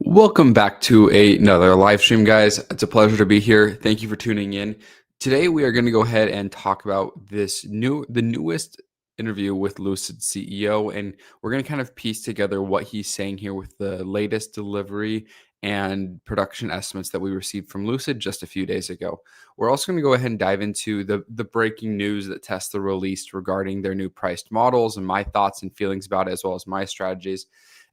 Welcome back to another live stream, guys. It's a pleasure to be here. Thank you for tuning in. Today we are going to go ahead and talk about the newest interview with Lucid CEO, and we're going to kind of piece together what he's saying here with the latest delivery and production estimates that we received from Lucid just a few days ago. We're also going to go ahead and dive into the breaking news that Tesla released regarding their new priced models and my thoughts and feelings about it, as well as my strategies.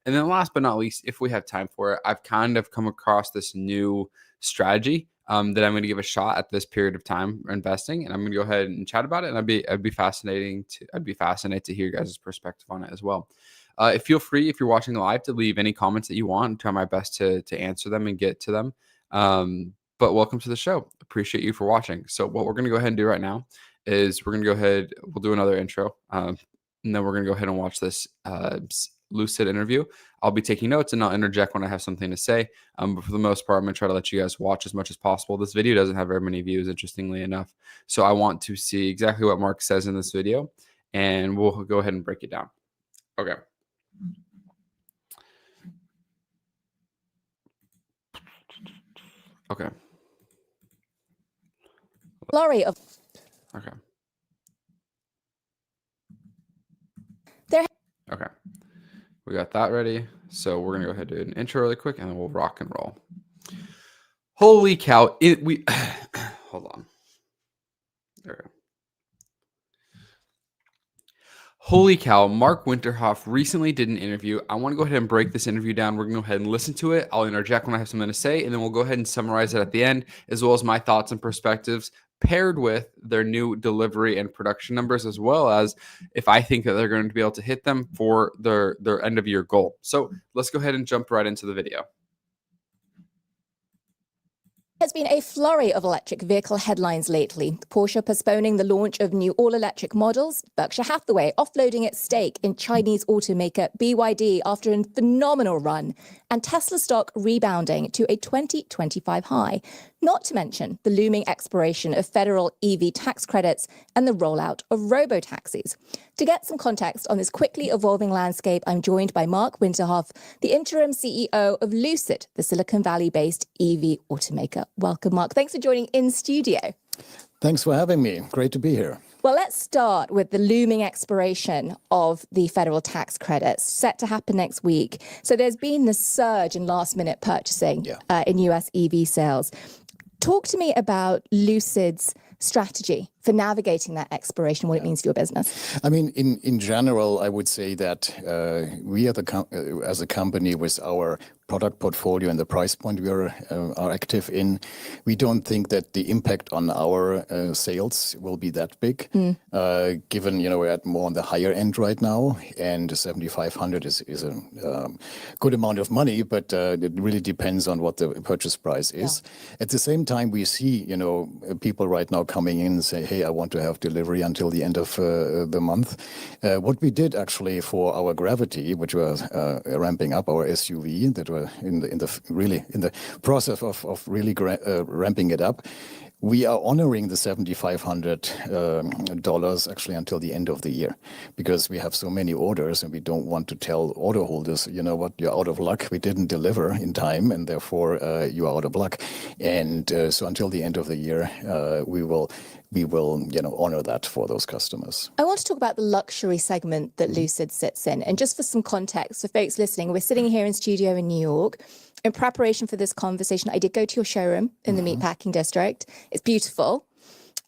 And then last but not least, if we have time for it, I've kind of come across this new strategy that I'm going to give a shot at this period of time investing, and I'm going to go ahead and chat about it. And I'd be fascinated to hear your guys' perspective on it as well. Feel free, if you're watching live, to leave any comments that you want. I'll try my best to answer them and get to them. But welcome to the show. Appreciate you for watching. So what we're going to go ahead and do right now is we'll do another intro, and then we're going to go ahead and watch this Lucid interview. I'll be taking notes and I'll interject when I have something to say. But for the most part, I'm going to try to let you guys watch as much as possible. This video doesn't have very many views, interestingly enough. So I want to see exactly what Mark says in this video, and we'll go ahead and break it down. Okay. Okay. Flurry of Okay. There. Okay. We got that ready. So we're gonna go ahead and do an intro really quick, and then we'll rock and roll. Holy cow! Hold on. There we go. Holy cow! Mark Winterhoff recently did an interview. I want to go ahead and break this interview down. We're gonna go ahead and listen to it. I'll interject when I have something to say, and then we'll go ahead and summarize it at the end, as well as my thoughts and perspectives, paired with their new delivery and production numbers, as well as if I think that they're going to be able to hit them for their end of year goal. So let's go ahead and jump right into the video. There's been a flurry of electric vehicle headlines lately. Porsche postponing the launch of new all-electric models, Berkshire Hathaway offloading its stake in Chinese automaker BYD after a phenomenal run, and Tesla stock rebounding to a 2025 high. Not to mention the looming expiration of federal EV tax credits and the rollout of robo-taxis. To get some context on this quickly evolving landscape, I'm joined by Mark Winterhoff, the interim CEO of Lucid, the Silicon Valley-based EV automaker. Welcome, Mark. Thanks for joining in studio. Thanks for having me. Great to be here. Well, let's start with the looming expiration of the federal tax credits set to happen next week. So there's been this surge in last-minute purchasing in US EV sales. Talk to me about Lucid's strategy for navigating that expiration, what it means for your business. I mean, in general, I would say that we as a company with our product portfolio and the price point we are active in, we don't think that the impact on our sales will be that big, given, we're at more on the higher end right now, and 7,500 is a good amount of money, but it really depends on what the purchase price is. Yeah. At the same time, we see, people right now coming in and say, hey, I want to have delivery until the end of the month. What we did actually for our Gravity, which was ramping up our SUV, that were in the process of really ramping it up, we are honoring the $7,500 actually until the end of the year, because we have so many orders and we don't want to tell order holders, you know what, you're out of luck. We didn't deliver in time and therefore you are out of luck. And so until the end of the year, we will honor that for those customers. I want to talk about the luxury segment that Lucid sits in. And just for some context, for folks listening, we're sitting here in studio in New York. In preparation for this conversation, I did go to your showroom in the Meatpacking District. It's beautiful.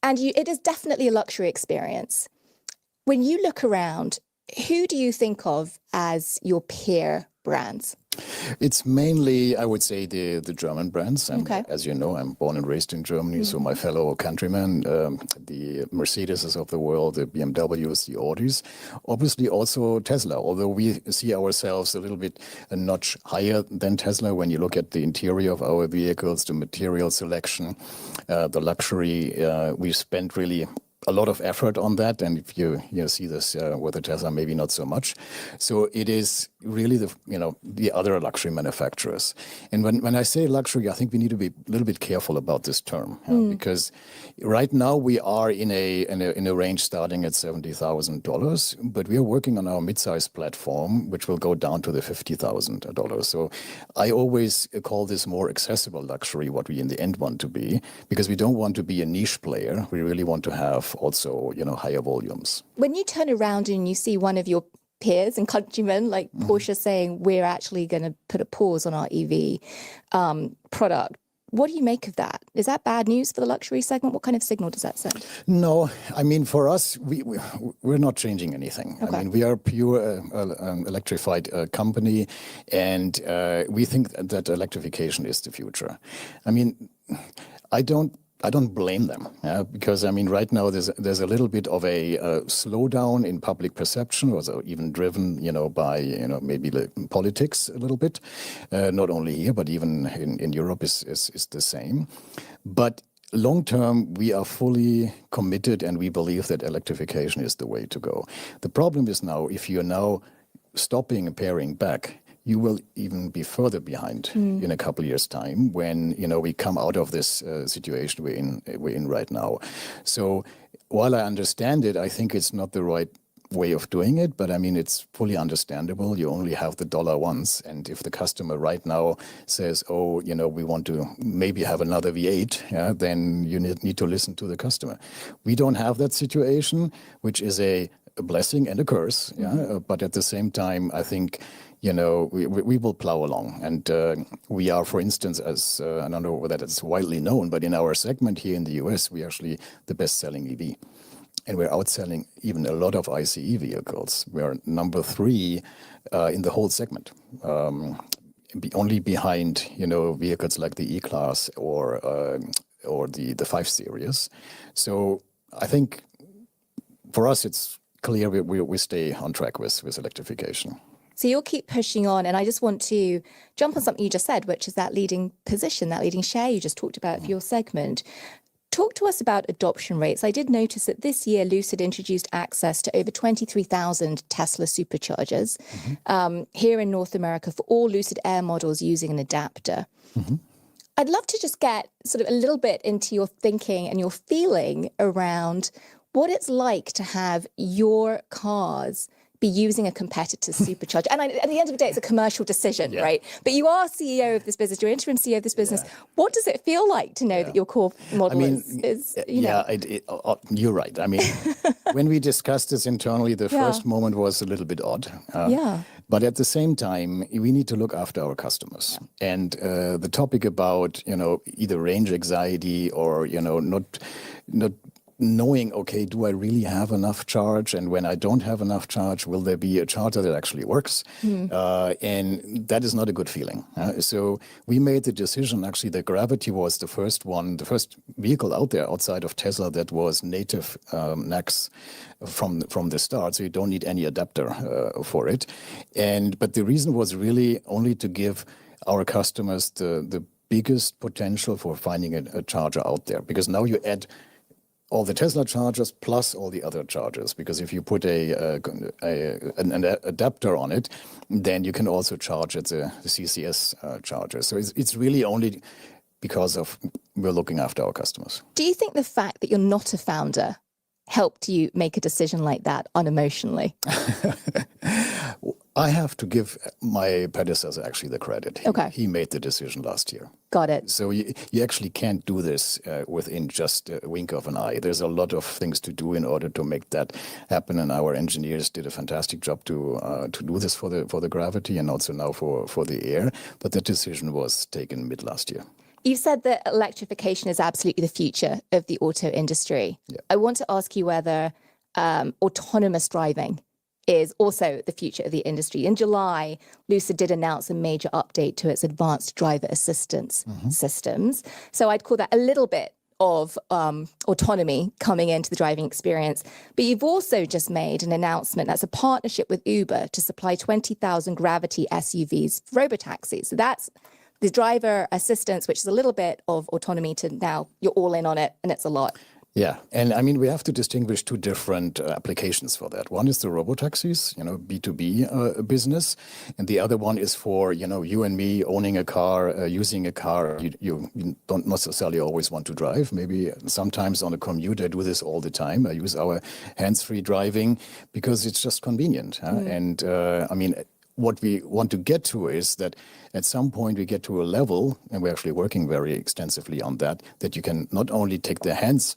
And it is definitely a luxury experience. When you look around, who do you think of as your peer brands? It's mainly, I would say, the German brands. And okay. As you know, I'm born and raised in Germany, so my fellow countrymen, the Mercedes of the world, the BMWs, the Audis, obviously also Tesla, although we see ourselves a little bit a notch higher than Tesla when you look at the interior of our vehicles, the material selection, the luxury. We spent really a lot of effort on that, and if you see this with the Tesla, maybe not so much. So it is really the other luxury manufacturers. And when I say luxury, I think we need to be a little bit careful about this term because right now we are in a range starting at $70,000, but we are working on our mid-size platform, which will go down to the $50,000. So I always call this more accessible luxury, what we in the end want to be, because we don't want to be a niche player. We really want to have also, higher volumes. When you turn around and you see one of your peers and countrymen like Porsche saying, we're actually going to put a pause on our EV product, what do you make of that? Is that bad news for the luxury segment? What kind of signal does that send? No, I mean, for us, we're not changing anything. Okay. I mean, we are a pure electrified company, and we think that electrification is the future. I mean, I don't blame them because I mean right now there's a little bit of a slowdown in public perception, or even driven by maybe politics a little bit, not only here but even in Europe is the same. But long term, we are fully committed, and we believe that electrification is the way to go. The problem is now, if you're now stopping and paring back, you will even be further behind in a couple of years' time when we come out of this situation we're in right now. So while I understand it, I think it's not the right way of doing it, but I mean it's fully understandable. You only have the dollar once, and if the customer right now says, "Oh, we want to maybe have another V8," then you need to listen to the customer. We don't have that situation, which is a blessing and a curse. But at the same time, I think. We will plow along, and we are, for instance, as I don't know whether that's widely known, but in our segment here in the US, we are actually the best-selling EV, and we're outselling even a lot of ICE vehicles. We are number 3 in the whole segment, only behind vehicles like the E-Class or the 5 Series. So I think for us, it's clear we stay on track with electrification. So you'll keep pushing on. And I just want to jump on something you just said, which is that leading position, that leading share you just talked about for your segment. Talk to us about adoption rates. I did notice that this year, Lucid introduced access to over 23,000 Tesla superchargers here in North America for all Lucid Air models using an adapter. I'd love to just get sort of a little bit into your thinking and your feeling around what it's like to have your cars be using a competitor's supercharger. And at the end of the day, it's a commercial decision, right? But you are CEO of this business, you're interim CEO of this business. What does it feel like to know that your core model is you're right. I mean, when we discussed this internally, the first moment was a little bit odd. But at the same time, we need to look after our customers. And the topic about, either range anxiety or, not knowing, okay, do I really have enough charge? And when I don't have enough charge, will there be a charger that actually works? And that is not a good feeling. So we made the decision, actually, the Gravity was the first vehicle out there outside of Tesla that was native NACS from the start. So you don't need any adapter for it. But the reason was really only to give our customers the biggest potential for finding a charger out there. Because now you add all the Tesla chargers plus all the other chargers, because if you put an adapter on it, then you can also charge at the CCS charger. So it's really only because of we're looking after our customers. Do you think the fact that you're not a founder helped you make a decision like that unemotionally? I have to give my predecessor actually the credit. He made the decision last year. Got it. So you actually can't do this within just a wink of an eye. There's a lot of things to do in order to make that happen, and our engineers did a fantastic job to do this for the Gravity and also now for the Air. But that decision was taken mid last year. You said that electrification is absolutely the future of the auto industry. I want to ask you whether autonomous driving is also the future of the industry. In July, Lucid did announce a major update to its advanced driver assistance systems. So I'd call that a little bit of autonomy coming into the driving experience. But you've also just made an announcement that's a partnership with Uber to supply 20,000 Gravity SUVs for robotaxis. So that's the driver assistance, which is a little bit of autonomy, to now you're all in on it and it's a lot. Yeah, and I mean, we have to distinguish two different applications for that. One is the robotaxis, B2B business, and the other one is for, you and me owning a car, using a car. You don't necessarily always want to drive. Maybe sometimes on a commute, I do this all the time. I use our hands-free driving because it's just convenient. And I mean, what we want to get to is that at some point we get to a level, and we're actually working very extensively on that, that you can not only take the hands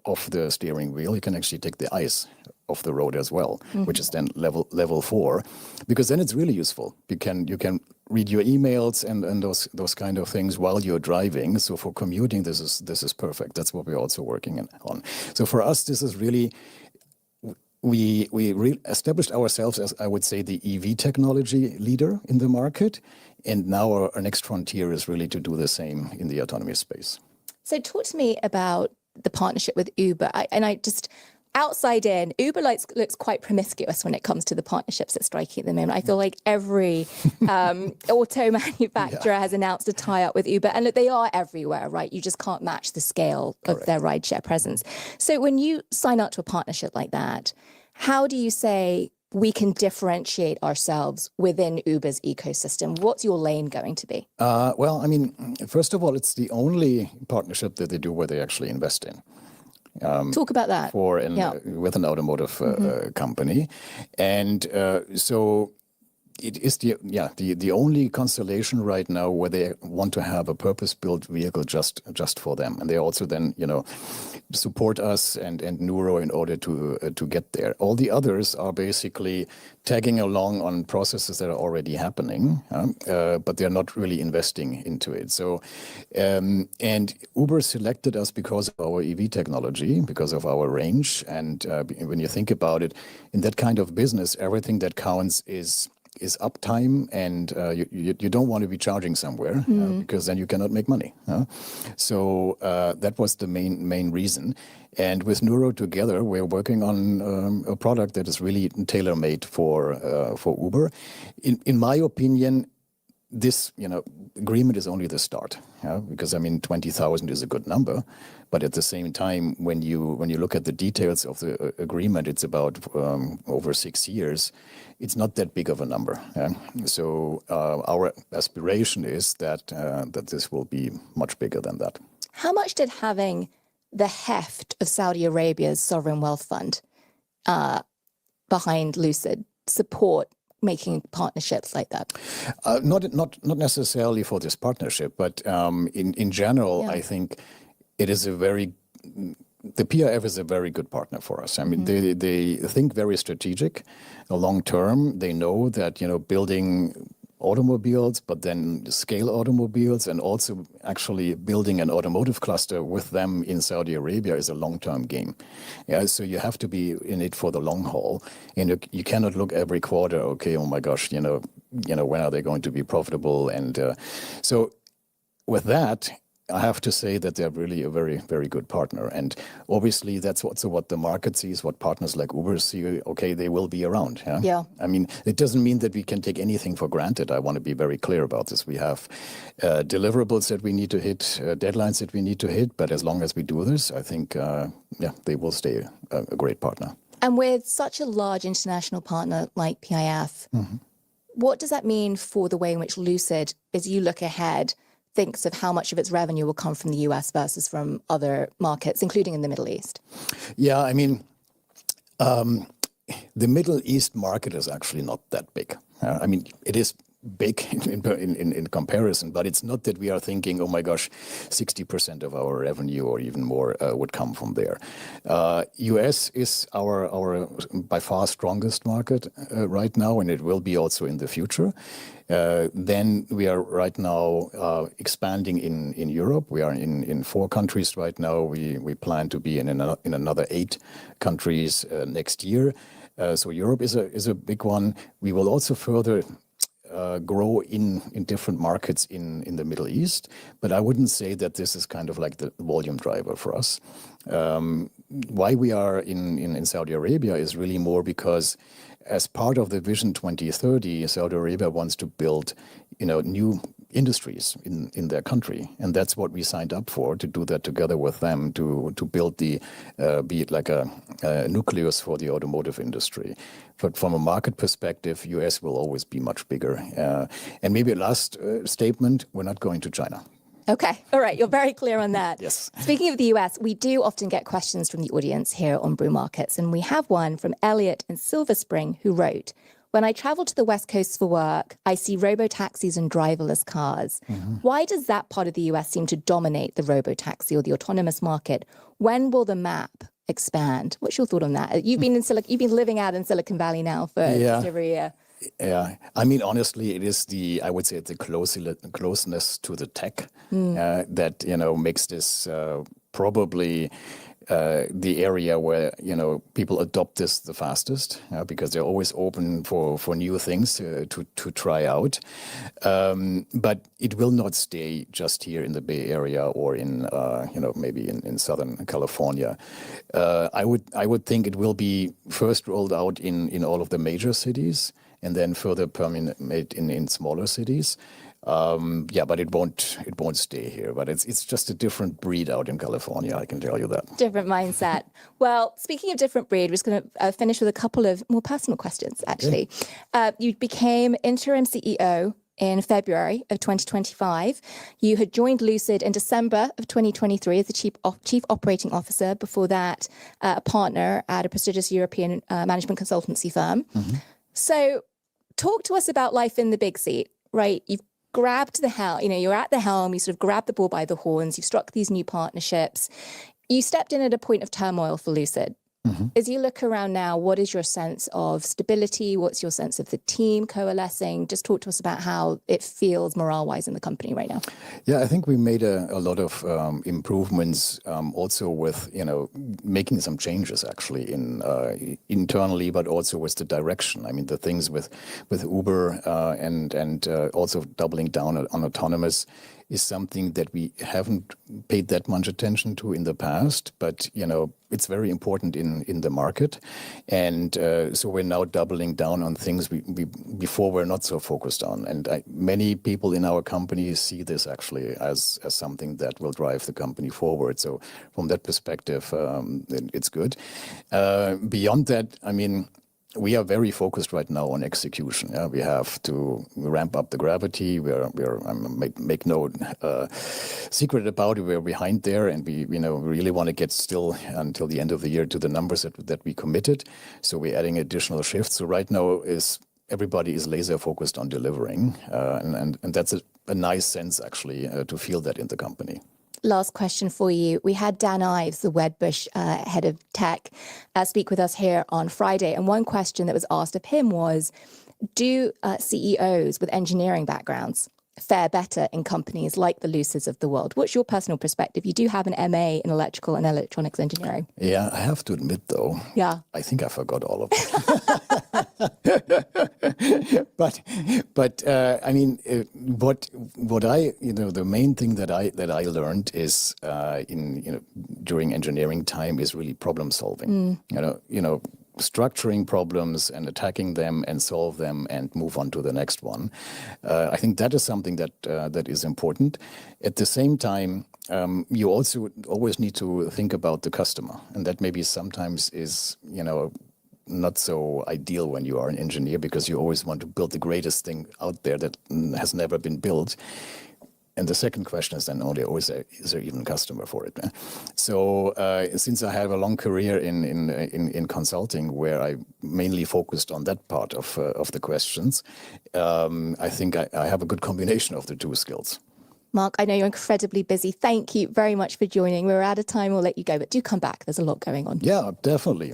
off the steering wheel, you can actually take the eyes off the road as well, which is then level 4, because then it's really useful. You can read your emails and those kind of things while you're driving. So for commuting, this is perfect. That's what we're also working on. So for us, this is really, we established ourselves as, I would say, the EV technology leader in the market, and now our next frontier is really to do the same in the autonomous space. So talk to me about the partnership with Uber. I just, outside in, Uber looks quite promiscuous when it comes to the partnerships it's striking at the moment. I feel like every auto manufacturer has announced a tie-up with Uber, and look, they are everywhere, right? You just can't match the scale of their rideshare presence. So when you sign up to a partnership like that, how do you say we can differentiate ourselves within Uber's ecosystem? What's your lane going to be? Well, I mean, first of all, it's the only partnership that they do where they actually invest in. Talk about that. With an automotive company. And so it is the only constellation right now where they want to have a purpose-built vehicle just for them, and they also then support us and Neuro in order to get there. All the others are basically tagging along on processes that are already happening, but they're not really investing into it. So, and Uber selected us because of our EV technology, because of our range, and when you think about it, in that kind of business, everything that counts is uptime, and you don't want to be charging somewhere because then you cannot make money. So that was the main reason. And with Neuro together, we're working on a product that is really tailor-made for Uber. In my opinion, this agreement is only the start, because I mean 20,000 is a good number, but at the same time, when you look at the details of the agreement, it's about over 6 years. It's not that big of a number. So our aspiration is that this will be much bigger than that. How much did having the heft of Saudi Arabia's sovereign wealth fund behind Lucid support making partnerships like that? Not necessarily for this partnership, but in general, I think it is the PIF is a very good partner for us. I mean, they think very strategic, long term. They know that building automobiles, but then scale automobiles, and also actually building an automotive cluster with them in Saudi Arabia is a long-term game. So you have to be in it for the long haul, and you cannot look every quarter. Okay, oh my gosh, when are they going to be profitable? And so with that, I have to say that they're really a very, very good partner. And obviously, that's also what the market sees, what partners like Uber see. Okay, they will be around. Yeah. I mean, it doesn't mean that we can take anything for granted. I want to be very clear about this. We have deliverables that we need to hit, deadlines that we need to hit. But as long as we do this, I think, they will stay a great partner. And with such a large international partner like PIF, what does that mean for the way in which Lucid, as you look ahead, thinks of how much of its revenue will come from the US versus from other markets, including in the Middle East? Yeah, I mean, the Middle East market is actually not that big. I mean, it is big in comparison, but it's not that we are thinking, oh my gosh, 60% of our revenue or even more would come from there. US is our by far strongest market right now, and it will be also in the future. Then we are right now expanding in Europe. We are in 4 countries right now. We plan to be in another 8 countries next year. So Europe is a big one. We will also further grow in different markets in the Middle East, but I wouldn't say that this is kind of like the volume driver for us. Why we are in Saudi Arabia is really more because as part of the Vision 2030, Saudi Arabia wants to build new industries in their country, and that's what we signed up for, to do that together with them, to build the be it like a nucleus for the automotive industry. But from a market perspective, US will always be much bigger. And maybe a last statement: we're not going to China. Okay. All right. You're very clear on that. Yes. Speaking of the US, we do often get questions from the audience here on Brew Markets. And we have one from Elliot in Silver Spring, who wrote, "When I travel to the West Coast for work, I see robo-taxis and driverless cars. Why does that part of the US seem to dominate the robo-taxi or the autonomous market? When will the map expand?" What's your thought on that? You've been living out in Silicon Valley now for just over a year. Yeah, I mean, honestly, it is I would say the closeness to the tech that, makes this probably the area where, people adopt this the fastest, because they're always open for new things to try out. But it will not stay just here in the Bay Area or in, maybe in Southern California. I would think it will be first rolled out in all of the major cities, and then further permeate in smaller cities. But it won't stay here. But it's just a different breed out in California, I can tell you that. Different mindset. Well, speaking of different breed, we're just going to finish with a couple of more personal questions, actually. Okay. You became interim CEO in February of 2025. You had joined Lucid in December of 2023 as the chief operating officer. Before that, a partner at a prestigious European management consultancy firm. So talk to us about life in the big seat, right? You've grabbed the helm, you're at the helm, you sort of grabbed the bull by the horns, you've struck these new partnerships. You stepped in at a point of turmoil for Lucid. As you look around now, what is your sense of stability? What's your sense of the team coalescing? Just talk to us about how it feels morale-wise in the company right now. Yeah, I think we made a lot of improvements also with, making some changes actually internally, but also with the direction. I mean, the things with Uber and also doubling down on autonomous is something that we haven't paid that much attention to in the past, but it's very important in the market, and so we're now doubling down on things we before were not so focused on, and many people in our company see this actually as something that will drive the company forward. So from that perspective, it's good. Beyond that, I mean, we are very focused right now on execution. We have to ramp up the Gravity. Make no secret about it. We're behind there, and we really want to get still until the end of the year to the numbers that we committed. So we're adding additional shifts. So right now everybody is laser focused on delivering, and that's a nice sense actually to feel that in the company. Last question for you. We had Dan Ives, the Wedbush head of tech, speak with us here on Friday. And one question that was asked of him was, do CEOs with engineering backgrounds fare better in companies like the Lucids of the world? What's your personal perspective? You do have an MA in electrical and electronics engineering. Yeah, I have to admit though, I think I forgot all of it. But I mean, what I the main thing that I learned is during engineering time is really problem solving. Structuring problems and attacking them and solve them and move on to the next one. I think that is something that is important. At the same time, you also always need to think about the customer, and that maybe sometimes is not so ideal when you are an engineer, because you always want to build the greatest thing out there that has never been built. And the second question is then is there even a customer for it? So since I have a long career in consulting, where I mainly focused on that part of the questions, I think I have a good combination of the two skills. Mark, I know you're incredibly busy. Thank you very much for joining. We're out of time. We'll let you go, but do come back. There's a lot going on. Yeah, definitely.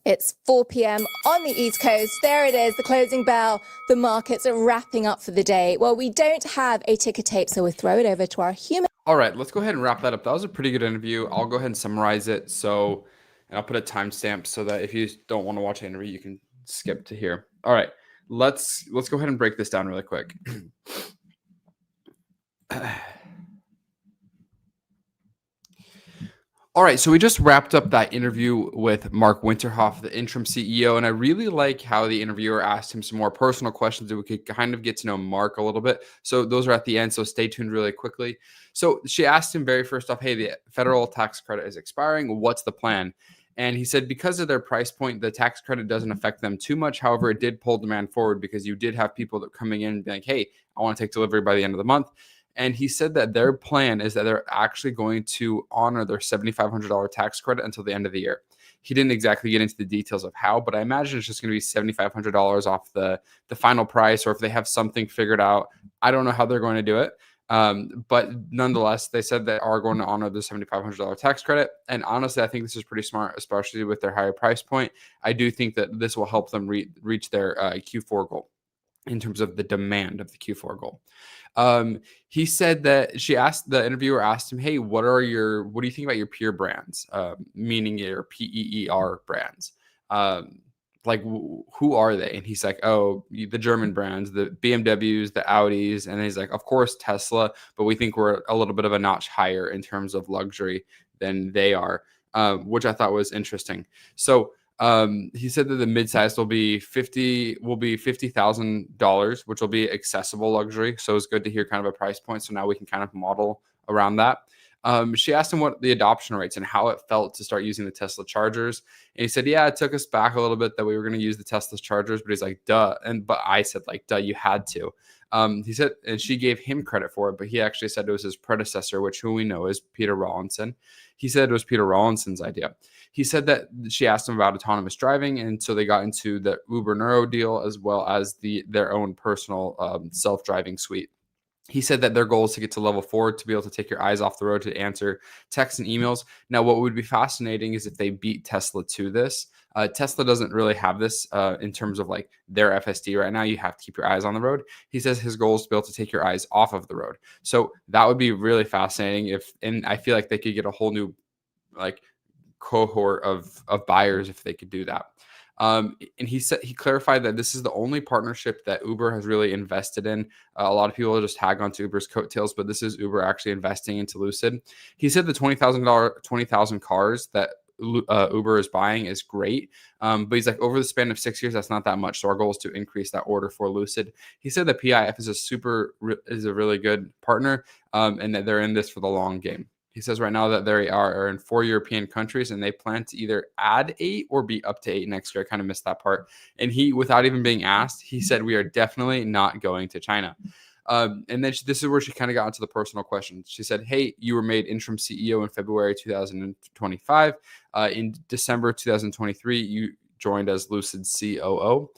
It's 4 p.m. on the East Coast. There it is, the closing bell. The markets are wrapping up for the day. Well, we don't have a ticker tape, so we'll throw it over to our human. All right, let's go ahead and wrap that up. That was a pretty good interview. I'll go ahead and summarize it. And I'll put a timestamp so that if you don't want to watch the interview, you can skip to here. All right, let's go ahead and break this down really quick. All right, so we just wrapped up that interview with Mark Winterhoff, the interim CEO, and I really like how the interviewer asked him some more personal questions that we could kind of get to know Mark a little bit. So those are at the end, so stay tuned really quickly. So she asked him very first off, hey, the federal tax credit is expiring. What's the plan? And he said because of their price point, the tax credit doesn't affect them too much. However, it did pull demand forward because you did have people that coming in and being like, hey, I want to take delivery by the end of the month. And he said that their plan is that they're actually going to honor their $7,500 tax credit until the end of the year. He didn't exactly get into the details of how, but I imagine it's just going to be $7,500 off the final price, or if they have something figured out. I don't know how they're going to do it. But nonetheless, they said they are going to honor the $7,500 tax credit. And honestly, I think this is pretty smart, especially with their higher price point. I do think that this will help them reach their Q4 goal in terms of the demand of the Q4 goal. He said that the interviewer asked him, hey, what do you think about your peer brands? Meaning your PEER brands. Who are they? And he's like, oh, the German brands, the BMWs, the Audis. And he's like, of course, Tesla, but we think we're a little bit of a notch higher in terms of luxury than they are, which I thought was interesting. So he said that the midsize will be $50,000, which will be accessible luxury. So it's good to hear kind of a price point. So now we can kind of model around that. She asked him what the adoption rates and how it felt to start using the Tesla chargers. And he said, yeah, it took us back a little bit that we were going to use the Tesla chargers, but he's like, duh. But I said, like, duh, you had to. He said, and she gave him credit for it, but he actually said it was his predecessor, who we know is Peter Rawlinson. He said it was Peter Rawlinson's idea. He said that she asked him about autonomous driving, and so they got into the Uber Neuro deal as well as their own personal self-driving suite. He said that their goal is to get to level 4 to be able to take your eyes off the road to answer texts and emails. Now, what would be fascinating is if they beat Tesla to this. Tesla doesn't really have this in terms of like their FSD right now. You have to keep your eyes on the road. He says his goal is to be able to take your eyes off of the road. So that would be really fascinating and I feel like they could get a whole new like cohort of buyers if they could do that. And he clarified that this is the only partnership that Uber has really invested in. A lot of people just tag onto Uber's coattails, but this is Uber actually investing into Lucid. He said the $20,000 cars that Uber is buying is great. But he's like, over the span of 6 years, that's not that much. So our goal is to increase that order for Lucid. He said that PIF is a really good partner and that they're in this for the long game. He says right now that they are in 4 European countries and they plan to either add 8 or be up to 8 next year. I kind of missed that part. And he, without even being asked, he said, we are definitely not going to China. And then this is where she kind of got into the personal questions. She said, hey, you were made interim CEO in February 2025. In December 2023, you joined as Lucid COO.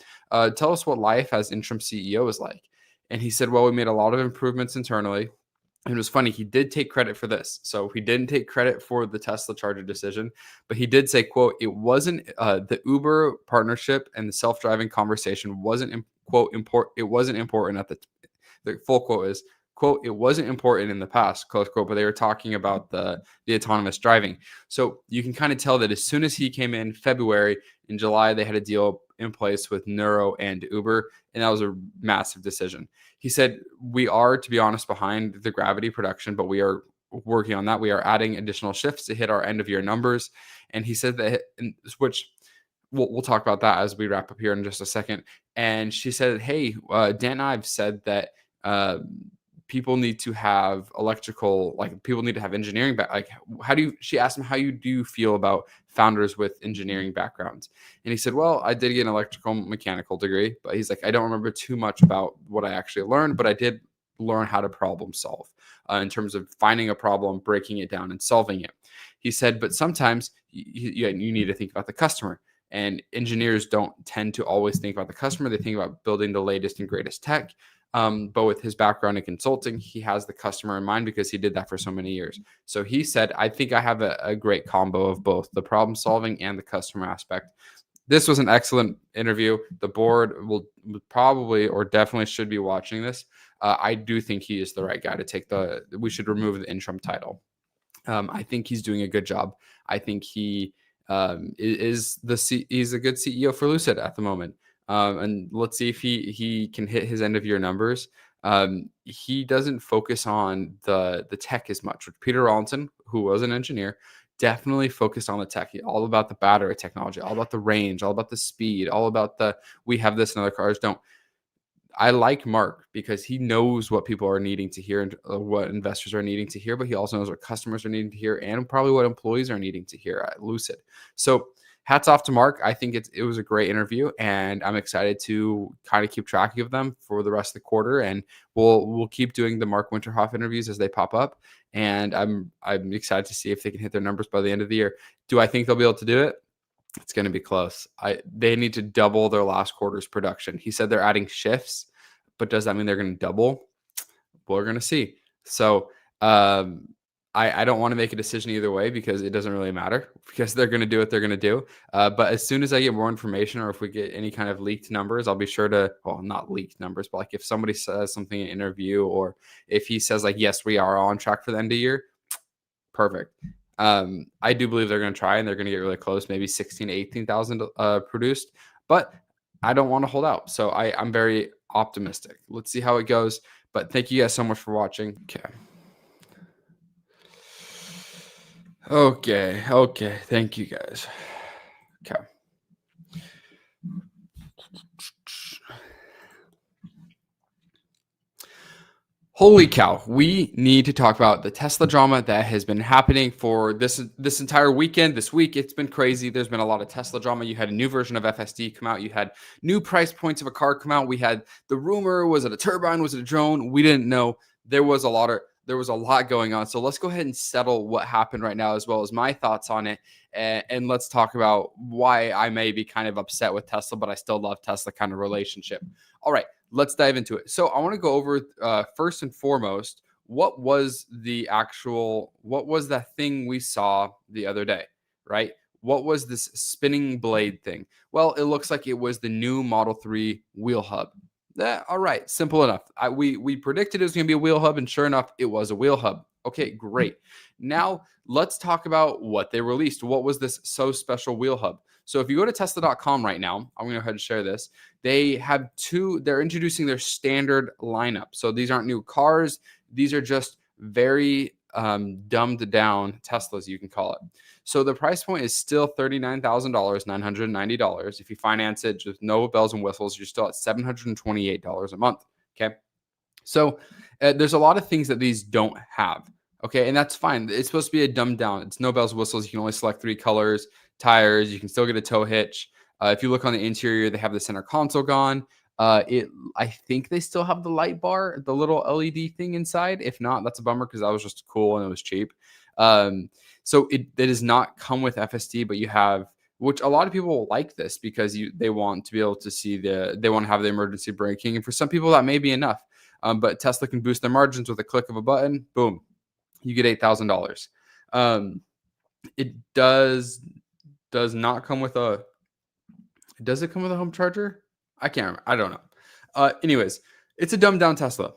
Tell us what life as interim CEO is like. And he said, well, we made a lot of improvements internally. And it was funny, he did take credit for this. So he didn't take credit for the Tesla charger decision, but he did say, quote, it wasn't the Uber partnership and the self-driving conversation wasn't, quote, it wasn't important at the full quote is, quote, it wasn't important in the past, close quote, but they were talking about the autonomous driving. So you can kind of tell that as soon as he came in February, in July, they had a deal in place with Neuro and Uber, and that was a massive decision. He said, we are, to be honest, behind the Gravity production, but we are working on that. We are adding additional shifts to hit our end of year numbers. And he said that, which we'll talk about that as we wrap up here in just a second. And she said, hey, Dan and I have said that people need to have people need to have engineering she asked him, do you feel about founders with engineering backgrounds? And he said, well, I did get an electrical mechanical degree, but he's like, I don't remember too much about what I actually learned, but I did learn how to problem solve in terms of finding a problem, breaking it down and solving it. He said, but sometimes you need to think about the customer. And engineers don't tend to always think about the customer. They think about building the latest and greatest tech. But with his background in consulting, he has the customer in mind because he did that for so many years. So he said, I think I have a great combo of both the problem solving and the customer aspect. This was an excellent interview. The board will probably or definitely should be watching this. I do think he is the right guy to take we should remove the interim title. I think he's doing a good job. I think he he's a good CEO for Lucid at the moment. And let's see if he can hit his end of year numbers. He doesn't focus on the tech as much. Peter Rawlinson, who was an engineer, definitely focused on the tech, all about the battery technology, all about the range, all about the speed, all about we have this and other cars don't. I like Mark because he knows what people are needing to hear and what investors are needing to hear, but he also knows what customers are needing to hear and probably what employees are needing to hear at Lucid. So hats off to Mark. I think it was a great interview, and I'm excited to kind of keep track of them for the rest of the quarter. And we'll keep doing the Mark Winterhoff interviews as they pop up. And I'm excited to see if they can hit their numbers by the end of the year. Do I think they'll be able to do it? It's going to be close. They need to double their last quarter's production. He said they're adding shifts, but does that mean they're going to double? We're going to see. So I don't want to make a decision either way because it doesn't really matter because they're going to do what they're going to do. But as soon as I get more information or if we get any kind of leaked numbers, I'll be sure to, well, not leaked numbers, but like if somebody says something in an interview or if he says like, yes, we are on track for the end of the year, perfect. I do believe they're going to try and they're going to get really close, maybe 16 to 18,000 produced, but I don't want to hold out. So I'm very optimistic. Let's see how it goes. But thank you guys so much for watching. Okay. Thank you guys. Okay. Holy cow. We need to talk about the Tesla drama that has been happening for this entire weekend. This week, it's been crazy. There's been a lot of Tesla drama. You had a new version of FSD come out. You had new price points of a car come out. We had the rumor, was it a turbine? Was it a drone? We didn't know. There was a lot going on. So let's go ahead and settle what happened right now, as well as my thoughts on it. And let's talk about why I may be kind of upset with Tesla, but I still love Tesla kind of relationship. All right. Let's dive into it. So I want to go over first and foremost, what was that thing we saw the other day, right? What was this spinning blade thing? Well, it looks like it was the new Model 3 wheel hub. All right, simple enough. We predicted it was going to be a wheel hub, and sure enough, it was a wheel hub. Okay, great. Now let's talk about what they released. What was this so special wheel hub? So if you go to Tesla.com right now, I'm going to go ahead and share this. They're introducing their standard lineup. So these aren't new cars. These are just very dumbed down Teslas, you can call it. So the price point is still $39,000, $990. If you finance it with no bells and whistles, you're still at $728 a month. Okay. So there's a lot of things that these don't have. Okay. And that's fine. It's supposed to be a dumbed down. It's no bells and whistles. You can only select 3 colors, tires. You can still get a tow hitch. If you look on the interior, they have the center console gone. I think they still have the light bar, the little LED thing inside. If not, that's a bummer because that was just cool and it was cheap. So it does not come with FSD, but you have, which a lot of people like this because they want to be able to see they want to have the emergency braking. And for some people that may be enough. But Tesla can boost their margins with a click of a button. Boom, you get $8,000. It does not come with a. Does it come with a home charger? I can't remember. I don't know. Anyways, it's a dumbed down Tesla.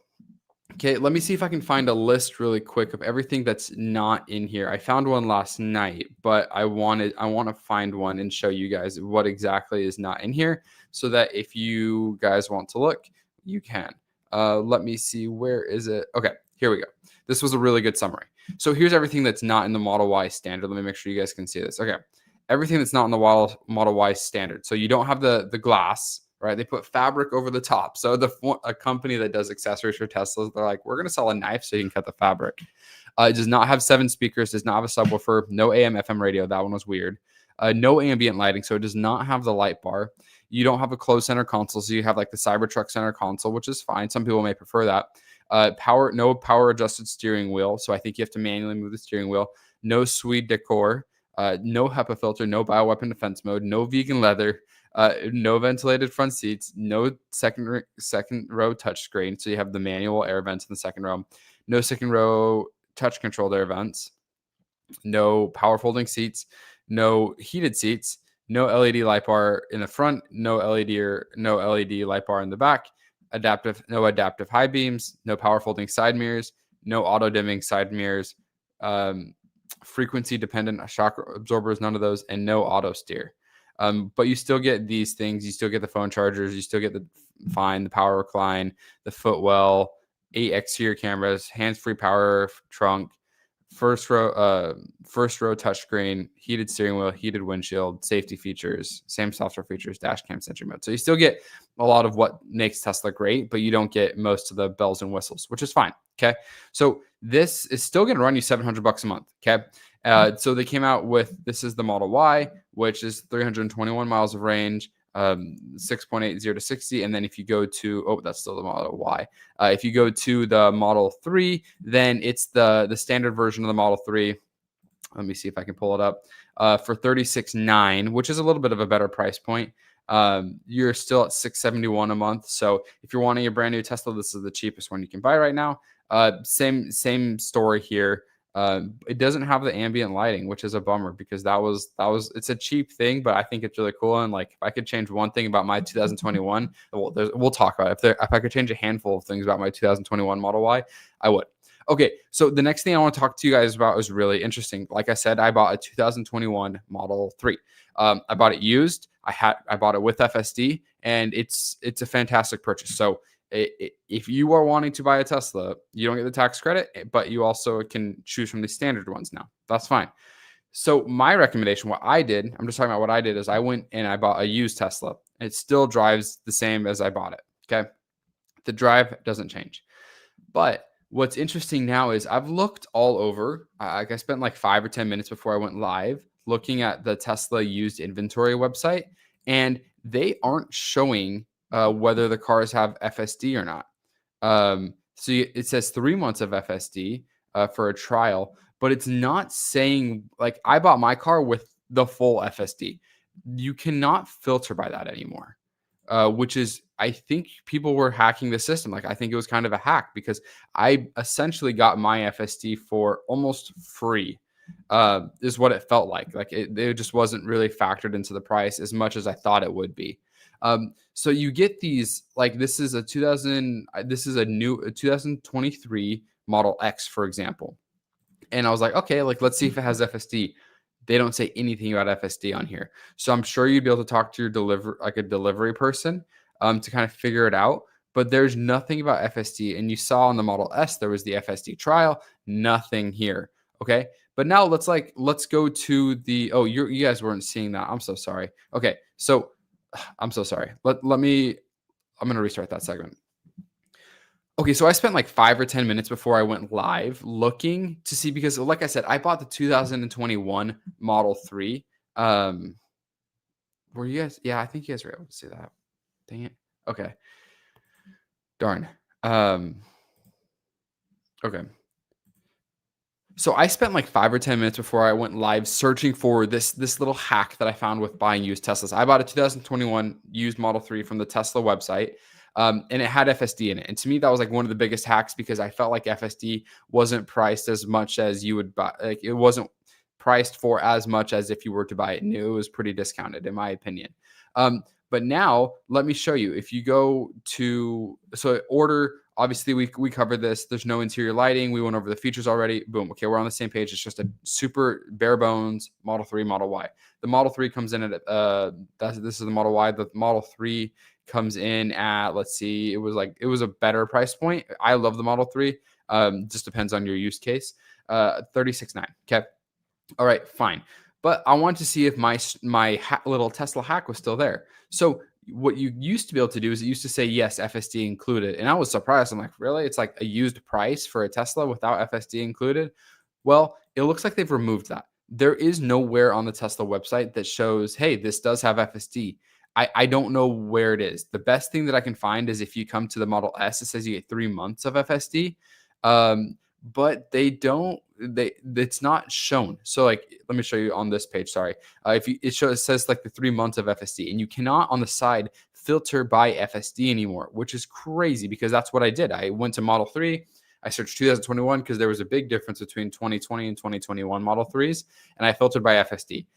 Okay, let me see if I can find a list really quick of everything that's not in here. I found one last night, but I want to find one and show you guys what exactly is not in here so that if you guys want to look, you can. Let me see. Where is it? Okay, here we go. This was a really good summary. So here's everything that's not in the Model Y standard. Let me make sure you guys can see this. Okay. Everything that's not in the Model Y standard. So you don't have the glass, right? They put fabric over the top. So a company that does accessories for Teslas, they're like, we're going to sell a knife so you can cut the fabric. It does not have 7 speakers, does not have a subwoofer, no AM, FM radio. That one was weird. No ambient lighting. So it does not have the light bar. You don't have a closed center console. So you have like the Cybertruck center console, which is fine. Some people may prefer that. No power adjusted steering wheel. So I think you have to manually move the steering wheel. No Swede decor. No HEPA filter, no bioweapon defense mode, no vegan leather, no ventilated front seats, no second row touchscreen. So you have the manual air vents in the second row, no second row touch controlled air vents, no power folding seats, no heated seats, no LED light bar in the front, no LED light bar in the back, no adaptive high beams, no power folding side mirrors, no auto dimming side mirrors, frequency dependent shock absorbers, none of those, and no auto steer. But you still get these things. You still get the phone chargers. You still get the power recline, the footwell, 8 exterior cameras, hands-free power trunk, first row touchscreen, heated steering wheel, heated windshield, safety features, same software features, dash cam, sentry mode. So you still get a lot of what makes Tesla great, but you don't get most of the bells and whistles, which is fine. Okay. So this is still going to run you $700 a month. Okay. So they came out with, this is the Model Y, which is 321 miles of range, 6.80 to 60. And then if you go to, oh, that's still the Model Y. If you go to the Model 3, then it's the standard version of the Model 3. Let me see if I can pull it up for $36,900, which is a little bit of a better price point. You're still at $671 a month. So if you're wanting a brand new Tesla, this is the cheapest one you can buy right now. Same story here. It doesn't have the ambient lighting, which is a bummer because it's a cheap thing, but I think it's really cool. And like, if I could change one thing about my 2021, we'll talk about it. If I could change a handful of things about my 2021 Model Y, I would. Okay, so the next thing I want to talk to you guys about is really interesting. Like I said, I bought a 2021 Model 3. I bought it used. I bought it with FSD, and it's a fantastic purchase. So if you are wanting to buy a Tesla, you don't get the tax credit, but you also can choose from the standard ones now. That's fine. So my recommendation, what I did, I'm just talking about what I did, is I went and I bought a used Tesla. It still drives the same as I bought it. Okay. The drive doesn't change. But what's interesting now is I've looked all over. I spent like 5 or 10 minutes before I went live looking at the Tesla used inventory website, and they aren't showing whether the cars have FSD or not. So it says 3 months of FSD for a trial, but it's not saying, like, I bought my car with the full FSD. You cannot filter by that anymore, which is, I think people were hacking the system. Like, I think it was kind of a hack because I essentially got my FSD for almost free, is what it felt like. Like it just wasn't really factored into the price as much as I thought it would be. So you get these, like, this is a 2023 Model X, for example. And I was like, okay, like, let's see if it has FSD. They don't say anything about FSD on here. So I'm sure you'd be able to talk to your delivery person to kind of figure it out. But there's nothing about FSD. And you saw on the Model S, there was the FSD trial, nothing here. Okay. But now let's go to the, oh, you guys weren't seeing that. I'm so sorry. Okay. So I'm so sorry. I'm going to restart that segment. Okay, so I spent like 5 or 10 minutes before I went live looking to see, because like I said, I bought the 2021 Model 3. Were you guys? Yeah, I think you guys were able to see that. Dang it. Okay. Darn. Okay. So I spent like 5 or 10 minutes before I went live searching for this little hack that I found with buying used Teslas. I bought a 2021 used Model 3 from the Tesla website. And it had FSD in it. And to me, that was like one of the biggest hacks because I felt like FSD wasn't priced as much as you would buy. Like, it wasn't priced for as much as if you were to buy it new. It was pretty discounted, in my opinion. But now let me show you. If you go to, so order, obviously we covered this. There's no interior lighting. We went over the features already. Boom. Okay, we're on the same page. It's just a super bare bones Model 3, Model Y. The Model 3 comes in at, this is the Model Y. The Model 3 comes in at, let's see, it was a better price point. I love the Model 3. Just depends on your use case. $36,900. Okay. All right, fine. But I want to see if my little Tesla hack was still there. So what you used to be able to do is it used to say, yes, FSD included. And I was surprised. I'm like, really? It's like a used price for a Tesla without FSD included? Well, it looks like they've removed that. There is nowhere on the Tesla website that shows, hey, this does have FSD. I don't know where it is. The best thing that I can find is if you come to the Model S, it says you get 3 months of FSD. But it's not shown. So like, let me show you on this page. Sorry. It says like the 3 months of FSD, and you cannot on the side filter by FSD anymore, which is crazy because that's what I did. I went to Model 3. I searched 2021 because there was a big difference between 2020 and 2021 Model 3s, and I filtered by FSD.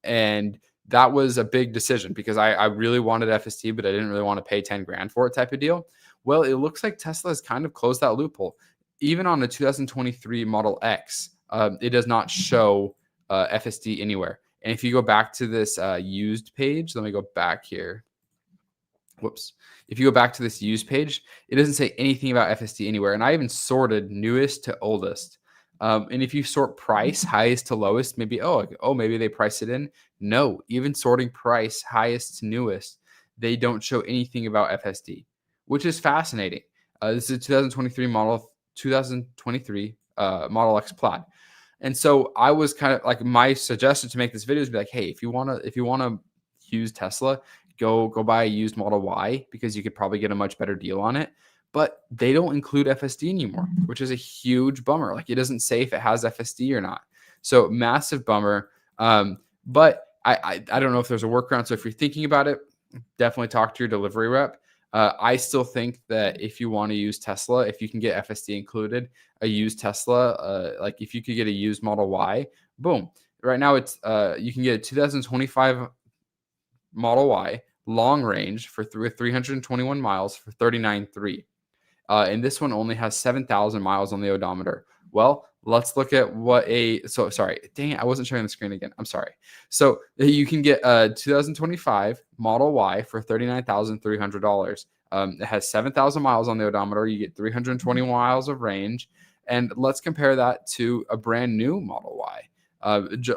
And that was a big decision because I really wanted FSD, but I didn't really want to pay 10 grand for it type of deal. Well, it looks like Tesla has kind of closed that loophole. Even on the 2023 Model X, it does not show FSD anywhere. And if you go back to this used page, let me go back here. Whoops. If you go back to this used page, it doesn't say anything about FSD anywhere. And I even sorted newest to oldest. And if you sort price highest to lowest, maybe, maybe they price it in. No, even sorting price highest to newest, they don't show anything about FSD, which is fascinating. This is a 2023 Model X Plaid. And so I was kind of like, my suggestion to make this video is be like, hey, if you want to use Tesla, go buy a used Model Y, because you could probably get a much better deal on it. But they don't include FSD anymore, which is a huge bummer. Like, it doesn't say if it has FSD or not. So massive bummer. But I don't know if there's a workaround. So if you're thinking about it, definitely talk to your delivery rep. I still think that if you want to use Tesla, if you can get FSD included, a used Tesla, like if you could get a used Model Y, boom. Right now it's you can get a 2025 Model Y long range for 321 miles for $39,300. And this one only has 7,000 miles on the odometer. Well, let's look at what sorry, dang it, I wasn't showing the screen again. I'm sorry. So you can get a 2025 Model Y for $39,300. It has 7,000 miles on the odometer. You get 320 miles of range. And let's compare that to a brand new Model Y,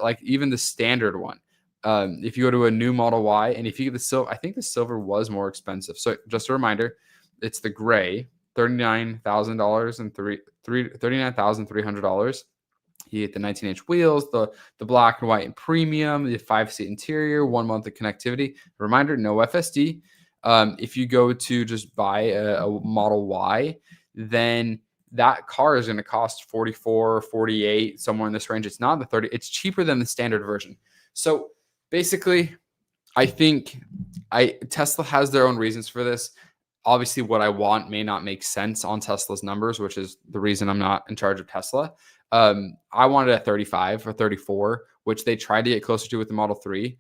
like even the standard one. If you go to a new Model Y, and if you get the silver, I think the silver was more expensive. So just a reminder, it's the gray, $39,000 and $39,300. You get the 19-inch wheels, the black and white and premium, the 5-seat interior, 1 month of connectivity. Reminder, no FSD. If you go to just buy a Model Y, then that car is going to cost 44, 48, somewhere in this range. It's not the 30. It's cheaper than the standard version. So basically, I think Tesla has their own reasons for this. Obviously, what I want may not make sense on Tesla's numbers, which is the reason I'm not in charge of Tesla. I wanted a 35 or 34, which they tried to get closer to with the Model 3.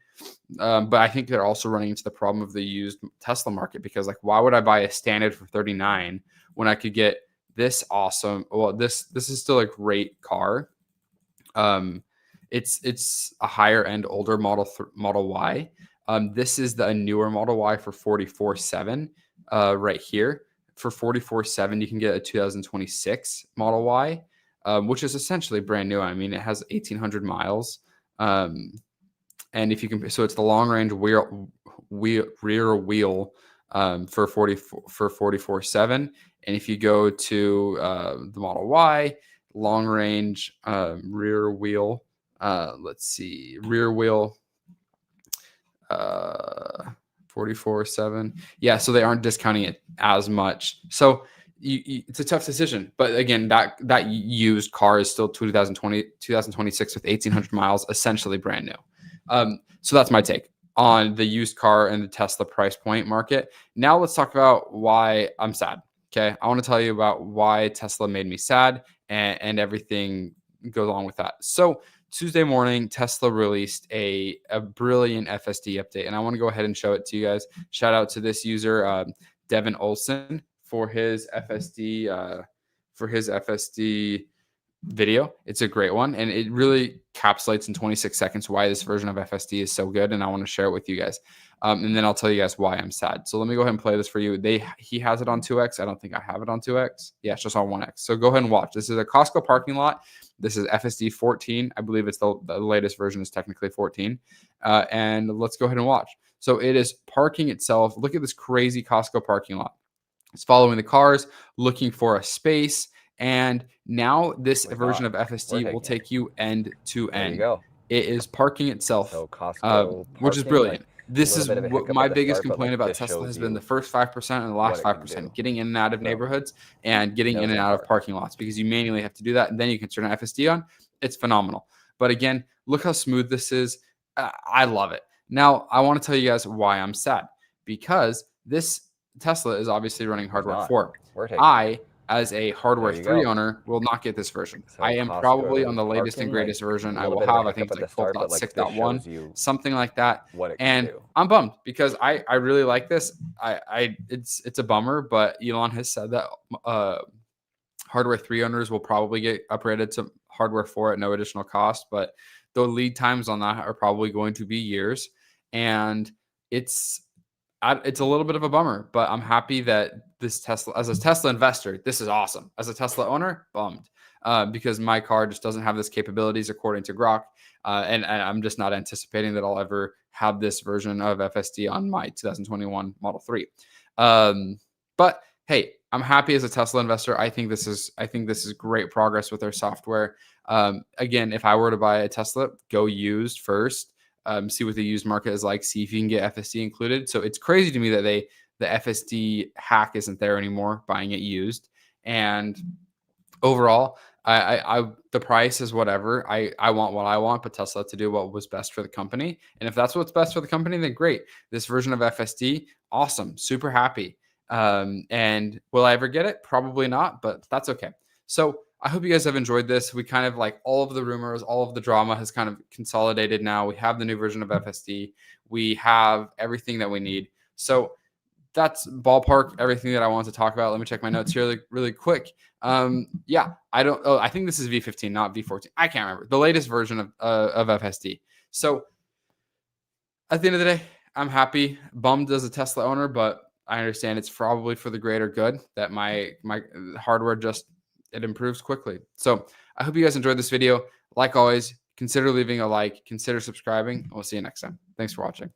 But I think they're also running into the problem of the used Tesla market, because like, why would I buy a standard for 39 when I could get this awesome? Well, this is still a great car. It's a higher end, older Model Y. This is the newer Model Y for 44.7. Right here for 44.7, you can get a 2026 Model Y, which is essentially brand new. I mean, it has 1,800 miles. And if you can, so it's the long range rear wheel for 44.7. And if you go to the Model Y, long range rear wheel, let's see, rear wheel 44.7. Yeah, so they aren't discounting it as much. So it's a tough decision. But again, that used car is still 2026 with 1,800 miles, essentially brand new. So that's my take on the used car and the Tesla price point market. Now let's talk about why I'm sad. Okay, I want to tell you about why Tesla made me sad and everything goes along with that. So Tuesday morning, Tesla released a brilliant FSD update, and I want to go ahead and show it to you guys. Shout out to this user, Devin Olson, for his FSD video. It's a great one, and it really encapsulates in 26 seconds why this version of FSD is so good, and I want to share it with you guys. And then I'll tell you guys why I'm sad. So let me go ahead and play this for you. He has it on 2X. I don't think I have it on 2X. Yeah, it's just on 1X. So go ahead and watch. This is a Costco parking lot. This is FSD 14. I believe it's the latest version is technically 14. And let's go ahead and watch. So it is parking itself. Look at this crazy Costco parking lot. It's following the cars, looking for a space. And now this version of FSD will take you end to end. It is parking itself, So Costco which is parking, brilliant. like, this a is little bit of a what hiccup my at the biggest start, but, complaint like, about this Tesla shows has been you the first 5% and the last what it can 5%, do. getting in and out of So, neighborhoods and getting in nails and that out of part. parking lots, because you manually have to do that. And then you can turn an FSD on. It's phenomenal. But again, look how smooth this is. I love it. Now, I want to tell you guys why I'm sad, because this Tesla is obviously running hardware not. 4. We're taking I, as a hardware There you 3 go. owner, will not get this version. So I am Costco probably on the latest and parking, greatest like, version a I little will bit of a have. I think hiccup it's at the like start, but, like, this 12.6.1, shows you something like that. what it can And do. I'm bummed because I really like this. It's a bummer, but Elon has said that hardware 3 owners will probably get upgraded to hardware 4 at no additional cost, but the lead times on that are probably going to be years. And it's it's a little bit of a bummer, but I'm happy that this Tesla, as a Tesla investor, this is awesome. As a Tesla owner, bummed because my car just doesn't have this capabilities according to Grok. And I'm just not anticipating that I'll ever have this version of FSD on my 2021 Model 3. But hey, I'm happy as a Tesla investor. I think this is great progress with their software. Again, if I were to buy a Tesla, go used first. See what the used market is like. See if you can get FSD included. So it's crazy to me that the FSD hack isn't there anymore. Buying it used, and overall, the price is whatever. I want what I want, but Tesla to do what was best for the company. And if that's what's best for the company, then great. This version of FSD, awesome, super happy. And will I ever get it? Probably not, but that's okay. So I hope you guys have enjoyed this. We kind of like all of the rumors, all of the drama has kind of consolidated now. We have the new version of FSD. We have everything that we need. So that's ballpark everything that I want to talk about. Let me check my notes here really quick. Yeah, I think this is V15, not V14. I can't remember the latest version of FSD. So at the end of the day, I'm happy, bummed as a Tesla owner, but I understand it's probably for the greater good that my hardware it improves quickly. So I hope you guys enjoyed this video. Like always, consider leaving a like, consider subscribing. We'll see you next time. Thanks for watching.